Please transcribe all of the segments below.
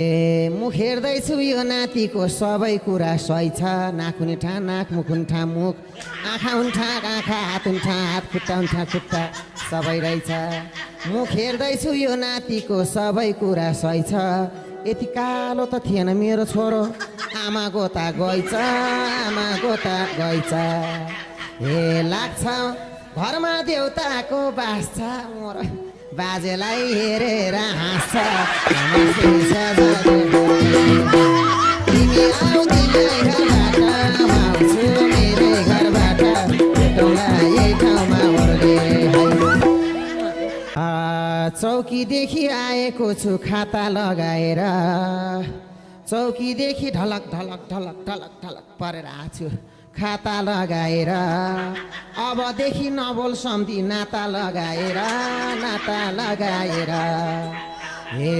मुख हेर्दैछु यो नातिको सबै कुरा सही छ। नाक हुन्ठा नाक, मुख हुन्ठा मुख, आँखा हुन्ठा आँखा, हात हुन्ठा हात, खुट्टा हुन्ठा खुट्टा, सबै रहेछ। मुख हेर्दैछु यो नातिको सबै कुरा सही छ। यति कालो त थिएन मेरो छोरो, आमा गोता गइछ, आमा गोता गइछ। हे लाग्छ घरमा देउताको बास छ, मोर बाजेलाई हेरेर हाँस्छ। तिमी आऊ तिमीलाई घरबाट आउँछु मेरै घरबाट, भेटौँला यही ठाउँमा ओर्ले। चौकीदेखि आएको छु खाता लगाएर, चौकीदेखि ढलक ढलक ढलक ढलक ढलक परेर आएको छु खाता लगाएर। अबदेखि नबोल सम्धी नाता लगाएर, नाता लगाएर। हे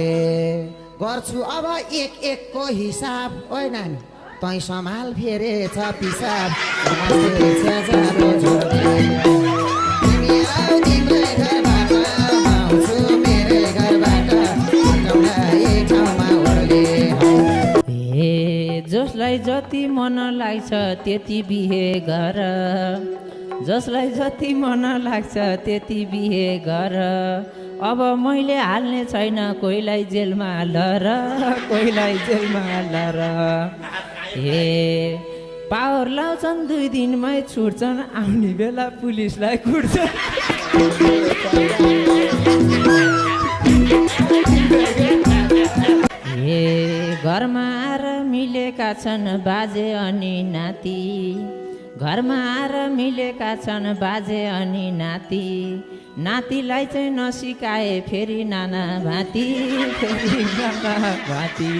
गर्छु अब एक एकको हिसाब, ओइ नानी तै सम्हाल फेरेछ पिसाब। तिमी आऊ तिमीलाई घरबाट आउँछु मेरै घरबाट, यही ठाउँमा ओर्ले। जसलाई जति मन लाग्छ त्यति बिहे गर, जसलाई जति मन लाग्छ त्यति बिहे गर। अब मैले हाल्ने छैन कोहीलाई जेलमा लर, कोहीलाई जेलमा लर। हे पावर लाउँछन् 2 दिनमै छुट्छन्, आउने बेला पुलिसलाई कुट्छन्। हे घरमा आएर मिलेका छन् बाजे अनि नाति, घरमा आएर मिलेका छन् बाजे अनि नाति। नातिलाई चाहिँ नसिकाए फेरि नाना भाती, फेरि नाना भाती।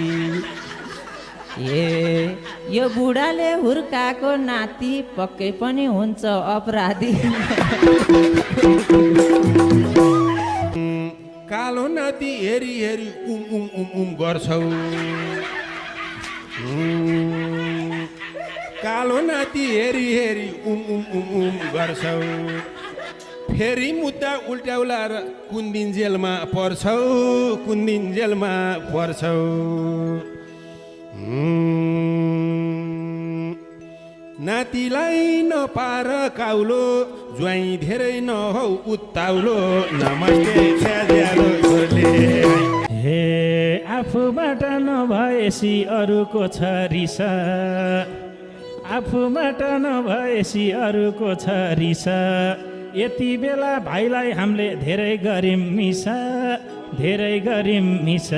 ए यो बुढाले हुर्काएको नाति पक्कै पनि हुन्छ अपराधी। कालो नाति हेरी हेरी गर्छौ, कालो नाति हेरी हेरी गर्छौ। फेरि मुद्दा उल्ट्याउला र कुन दिन जेलमा पर्छौ, कुन दिन जेलमा पर्छौ। नातिलाई नपार काउलो, ज्वाइँ धेरै नहौ उत्ताउलो। नमस्ते छ्याज्यालो छोरले। हे आफूबाट नभएसी अरूको छ रिस, आफूबाट नभएसी अरूको छ रिस। यति बेला भाइलाई हामीले धेरै गरिम मिस, धेरै गरिम मिस।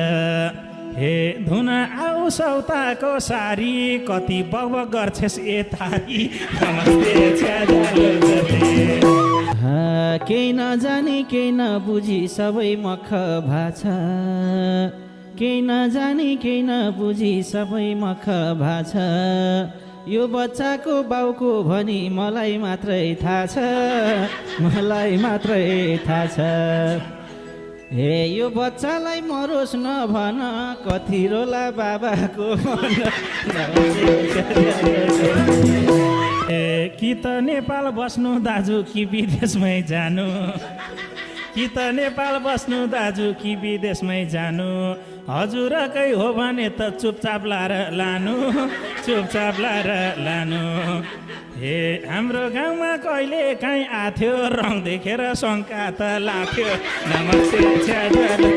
हे धुन आऊ सौताको सारी, कति बग गर्छेस् यतारी। नमस्ते छ्याज्यालो छोरले। केही नजानी केही नबुझी सबै मख भाछ, केही नजानी केही नबुझी सबै मख भाछ। यो बच्चाको बाउको भनी मलाई मात्रै थाहा छ, मलाई मात्रै थाहा छ। हे यो बच्चालाई मरोस् नभन, कति रोला बाबाको मन। कि त नेपाल बस्नु दाजु कि विदेशमै जानु, कि त नेपाल बस्नु दाजु कि विदेशमै जानु। हजुरकै हो भने त चुपचाप लाएर लानु, चुपचाप लाएर लानु। हे हाम्रो गाउँमा कहिले काहीँ आथ्यो, रङ देखेर शङ्का त लाग्थ्यो। नमस्ते छ्याज्यालो।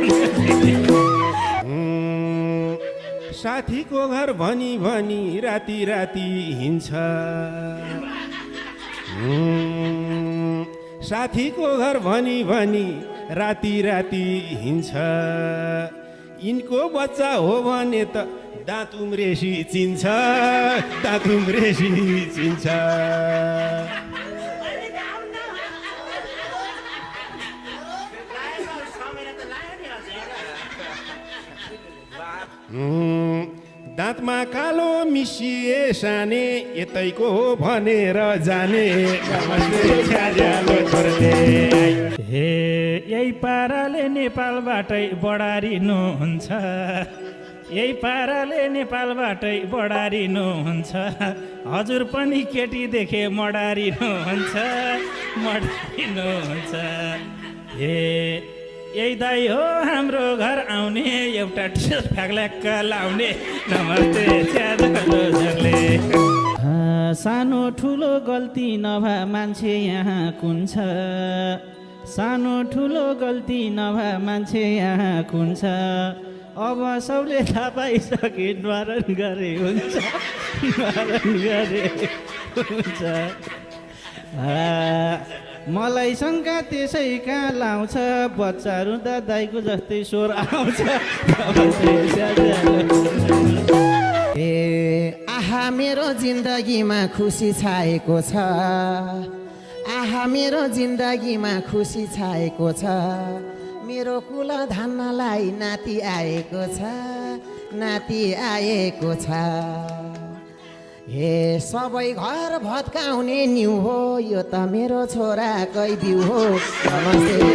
साथीको घर भनी भनी राति राति हिँड्छ, साथीको घर भनी भनी राति राति हिँड्छ। यिनको बच्चा हो भने त दाँत उम्रेसी चिन्छ, दाँत उम्रेसी चिन्छ। दाँतमा कालो मिसिए साने, यतैको हो भनेर जाने। हे यही पाराले नेपालबाटै बढारिनुहुन्छ, यही पाराले नेपालबाटै बढारिनुहुन्छ। हजुर पनि केटी देखे मडारिनुहुन्छ, मडारिनुहुन्छ। हे यही दाई हो हाम्रो घर आउने एउटा ड्रेस फ्याक्ल्याक्क लाउने नमस्ते च्याजले सानो ठुलो गल्ती नभए मान्छे यहाँ कुन छ सानो ठुलो गल्ती नभए मान्छे यहाँ कुन छ अब सबले थाहा पाइसके निवारण गरे हुन्छ निवारण गरे हुन्छ मलाई शङ्का त्यसै कहाँ लाउँछ बच्चा रुँदा दाइको जस्तै स्वर आउँछ ए आहा मेरो जिन्दगीमा खुसी छाएको छ आहा मेरो जिन्दगीमा खुसी छाएको छ मेरो कुल धान्नलाई नाति आएको छ नाति आएको छ हे सबै घर भत्काउने न्यु हो यो त मेरो छोराकै बिउ हो नमस्ते